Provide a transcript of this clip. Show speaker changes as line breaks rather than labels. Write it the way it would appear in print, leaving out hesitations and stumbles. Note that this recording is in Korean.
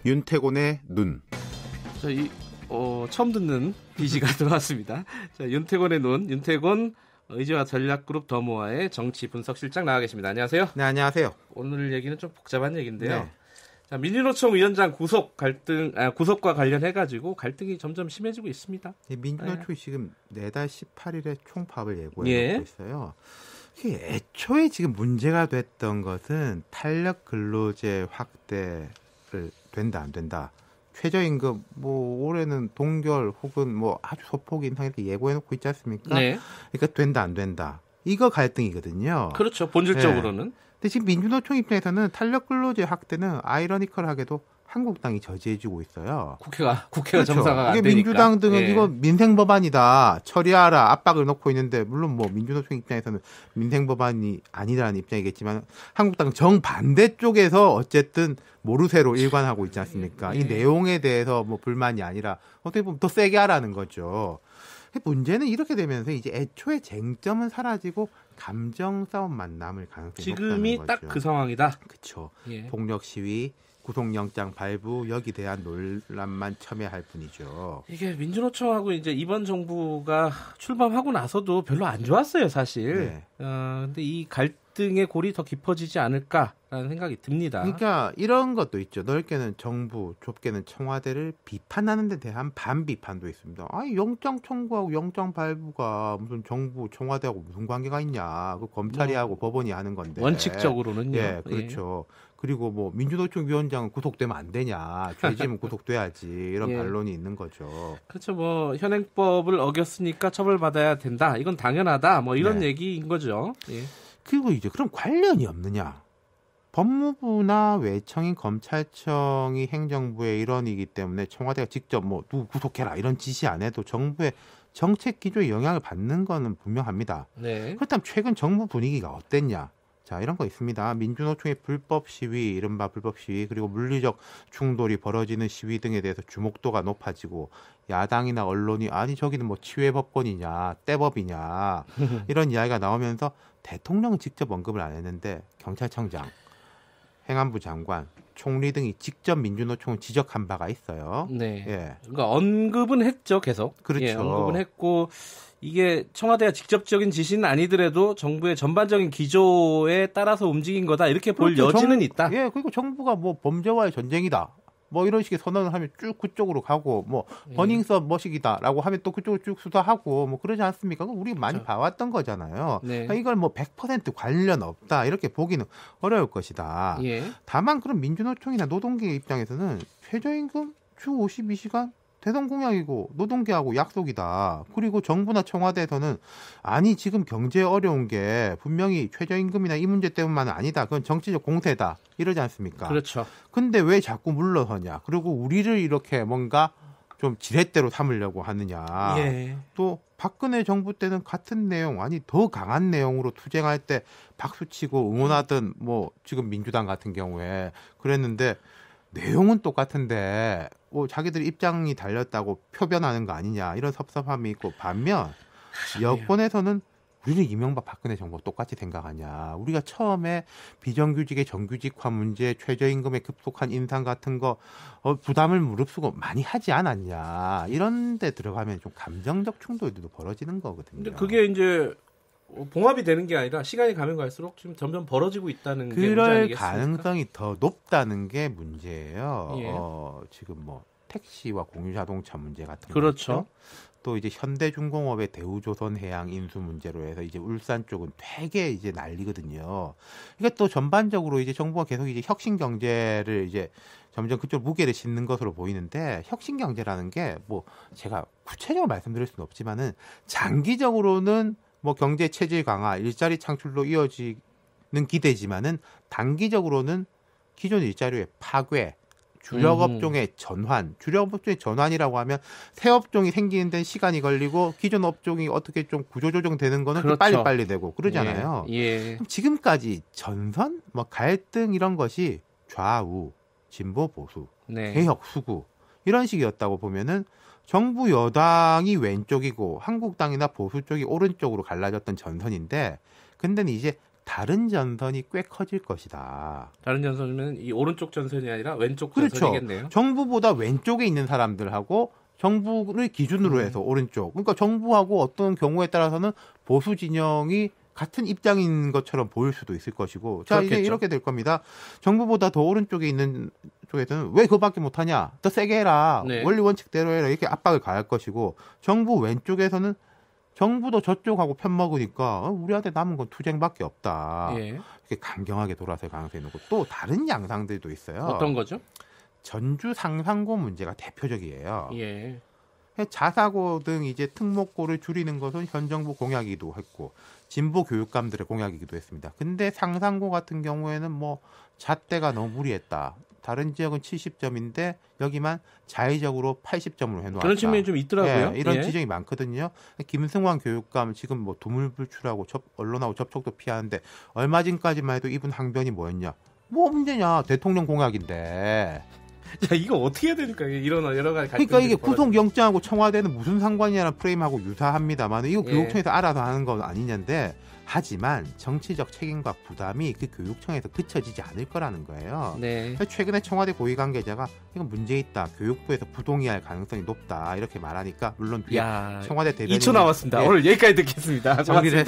윤태곤의 눈.
자, 처음 듣는 BG가 들어왔습니다. 자, 윤태곤의 눈, 윤태곤 의제와 전략그룹 더모아의 정치 분석실장 나와 계십니다. 안녕하세요.
네, 안녕하세요.
오늘 얘기는 좀 복잡한 얘기인데요.
네.
자, 민주노총 위원장 구속과 관련해가지고 갈등이 점점 심해지고 있습니다.
민주노총이 지금 내달 18일에 총파업을 예고해 놓고 있어요. 애초에 지금 문제가 됐던 것은 탄력 근로제 확대를 된다 안 된다. 최저임금 올해는 동결 혹은 아주 소폭 인상 이렇게 예고해 놓고 있지 않습니까?
네.
그러니까 된다 안 된다. 이거 갈등이거든요.
그렇죠. 본질적으로는.
네. 근데 지금 민주노총 입장에서는 탄력 근로제 확대는 아이러니컬하게도 한국당이 저지해주고 있어요.
국회가
그렇죠.
정상화가 안
이게
되니까.
민주당 등은 이거 민생 법안이다 처리하라 압박을 놓고 있는데 물론 민주노총 입장에서는 민생 법안이 아니라는 입장이겠지만 한국당 정반대 쪽에서 어쨌든 모르쇠로 일관하고 있지 않습니까? 이 내용에 대해서 불만이 아니라 어떻게 보면 더 세게 하라는 거죠. 문제는 이렇게 되면서 이제 애초에 쟁점은 사라지고 감정 싸움만 남을 가능성이 높다는 거죠.
지금이 딱 그 상황이다.
그렇죠. 폭력 시위, 구속영장 발부 여기 대한 논란만 첨예할 뿐이죠.
이게 민주노총하고 이제 이번 정부가 출범하고 나서도 별로 안 좋았어요, 사실.
네.
근데 이 갈등의 골이 더 깊어지지 않을까라는 생각이 듭니다.
그러니까 이런 것도 있죠. 넓게는 정부, 좁게는 청와대를 비판하는 데 대한 반비판도 있습니다. 영장 청구하고 영장 발부가 무슨 정부, 청와대하고 무슨 관계가 있냐. 그 검찰이 하고 법원이 하는 건데.
원칙적으로는요.
예, 그렇죠. 그리고 민주노총 위원장은 구속되면 안 되냐. 죄지면 구속돼야지. 이런 반론이 있는 거죠.
그렇죠. 현행법을 어겼으니까 처벌받아야 된다. 이건 당연하다. 이런 얘기인 거죠.
그리고 이제 그럼 관련이 없느냐. 법무부나 외청인 검찰청이 행정부의 일원이기 때문에 청와대가 직접 누구 구속해라 이런 지시 안 해도 정부의 정책 기조에 영향을 받는 거는 분명합니다.
네.
그렇다면 최근 정부 분위기가 어땠냐? 자, 이런 거 있습니다. 민주노총의 불법 시위, 이른바 불법 시위, 그리고 물리적 충돌이 벌어지는 시위 등에 대해서 주목도가 높아지고 야당이나 언론이 아니 저기는 치외 법권이냐, 떼법이냐 이런 이야기가 나오면서 대통령은 직접 언급을 안 했는데 경찰청장, 행안부 장관, 총리 등이 직접 민주노총을 지적한 바가 있어요.
네. 그러니까 언급은 했죠, 계속.
그렇죠.
언급은 했고 이게 청와대가 직접적인 지시는 아니더라도 정부의 전반적인 기조에 따라서 움직인 거다 이렇게 볼 여지는 있다.
그리고 정부가 범죄와의 전쟁이다. 이런 식의 선언을 하면 쭉 그쪽으로 가고 버닝썬 머시기다라고 하면 또 그쪽으로 쭉 수사하고 그러지 않습니까? 우리 많이 봐왔던 거잖아요.
네.
그러니까 이걸 100% 관련 없다 이렇게 보기는 어려울 것이다. 다만 그럼 민주노총이나 노동계 입장에서는 최저임금 주 52시간 대선 공약이고 노동계하고 약속이다. 그리고 정부나 청와대에서는 아니 지금 경제 어려운 게 분명히 최저임금이나 이 문제 때문만은 아니다. 그건 정치적 공세다. 이러지 않습니까?
그렇죠.
근데 왜 자꾸 물러서냐. 그리고 우리를 이렇게 뭔가 좀 지렛대로 삼으려고 하느냐. 또 박근혜 정부 때는 같은 내용 아니 더 강한 내용으로 투쟁할 때 박수치고 응원하던 지금 민주당 같은 경우에 그랬는데 내용은 똑같은데 자기들이 입장이 달렸다고 표변하는 거 아니냐 이런 섭섭함이 있고 반면 여권에서는 우리는 이명박 박근혜 정부 똑같이 생각하냐. 우리가 처음에 비정규직의 정규직화 문제 최저임금의 급속한 인상 같은 거 부담을 무릅쓰고 많이 하지 않았냐. 이런 데 들어가면 좀 감정적 충돌도 벌어지는 거거든요.
근데 그게 이제 봉합이 되는 게 아니라 시간이 가면 갈수록 지금 점점 벌어지고 있다는 게 문제 아니겠습니까?
그럴 가능성이 더 높다는 게 문제예요. 지금 택시와 공유자동차 문제 같은 거
그렇죠.
또 이제 현대중공업의 대우조선해양 인수 문제로 해서 이제 울산 쪽은 되게 이제 난리거든요. 그러니까 또 전반적으로 이제 정부가 계속 이제 혁신 경제를 이제 점점 그쪽 무게를 싣는 것으로 보이는데 혁신 경제라는 게 제가 구체적으로 말씀드릴 수는 없지만은 장기적으로는 경제 체질 강화, 일자리 창출로 이어지는 기대지만은 단기적으로는 기존 일자리의 파괴, 주력 업종의 전환, 주력 업종의 전환이라고 하면 새 업종이 생기는 데는 시간이 걸리고 기존 업종이 어떻게 좀 구조조정되는 거는
그렇죠.
빨리빨리 되고 그러잖아요.
그럼
지금까지 전선, 갈등 이런 것이 좌우, 진보 보수, 개혁 수구 이런 식이었다고 보면은 정부 여당이 왼쪽이고 한국당이나 보수 쪽이 오른쪽으로 갈라졌던 전선인데 근데는 이제 다른 전선이 꽤 커질 것이다.
다른 전선이면 이 오른쪽 전선이 아니라 왼쪽
그렇죠.
전선이겠네요.
정부보다 왼쪽에 있는 사람들하고 정부를 기준으로 해서 오른쪽. 그러니까 정부하고 어떤 경우에 따라서는 보수 진영이 같은 입장인 것처럼 보일 수도 있을 것이고. 자,
그렇겠죠.
이제 이렇게 될 겁니다. 정부보다 더 오른쪽에 있는 쪽에서는 왜 그거밖에 못하냐? 더 세게 해라.
네.
원리 원칙대로 해라. 이렇게 압박을 가할 것이고. 정부 왼쪽에서는 정부도 저쪽하고 편먹으니까 우리한테 남은 건 투쟁밖에 없다.
예.
이렇게 강경하게 돌아설 가능성이 있는 거. 또 다른 양상들도 있어요.
어떤 거죠?
전주 상산고 문제가 대표적이에요.
예.
자사고 등 이제 특목고를 줄이는 것은 현 정부 공약이기도 했고 진보 교육감들의 공약이기도 했습니다. 근데 상산고 같은 경우에는 뭐 잣대가 너무 무리했다. 다른 지역은 70점인데 여기만 자의적으로 80점으로 해놓았다.
그런 측면이 좀 있더라고요.
예, 이런
예.
지적이 많거든요. 김승환 교육감 지금 뭐 두물불출하고 언론하고 접촉도 피하는데 얼마 전까지만 해도 이분 항변이 뭐였냐? 뭐 문제냐? 대통령 공약인데.
자, 이거 어떻게 해야 되니까 이런 여러 가지
그러니까 이게 구속영장하고 청와대는 무슨 상관이냐는 프레임하고 유사합니다만 이거
예.
교육청에서 알아서 하는 건 아니냐인데 하지만 정치적 책임과 부담이 그 교육청에서 그쳐지지 않을 거라는 거예요.
네.
최근에 청와대 고위 관계자가 이건 문제 있다. 교육부에서 부동의할 가능성이 높다. 이렇게 말하니까 물론 뒤에 청와대 대변인
2초 남았습니다.
예.
오늘 여기까지 듣겠습니다.
정리를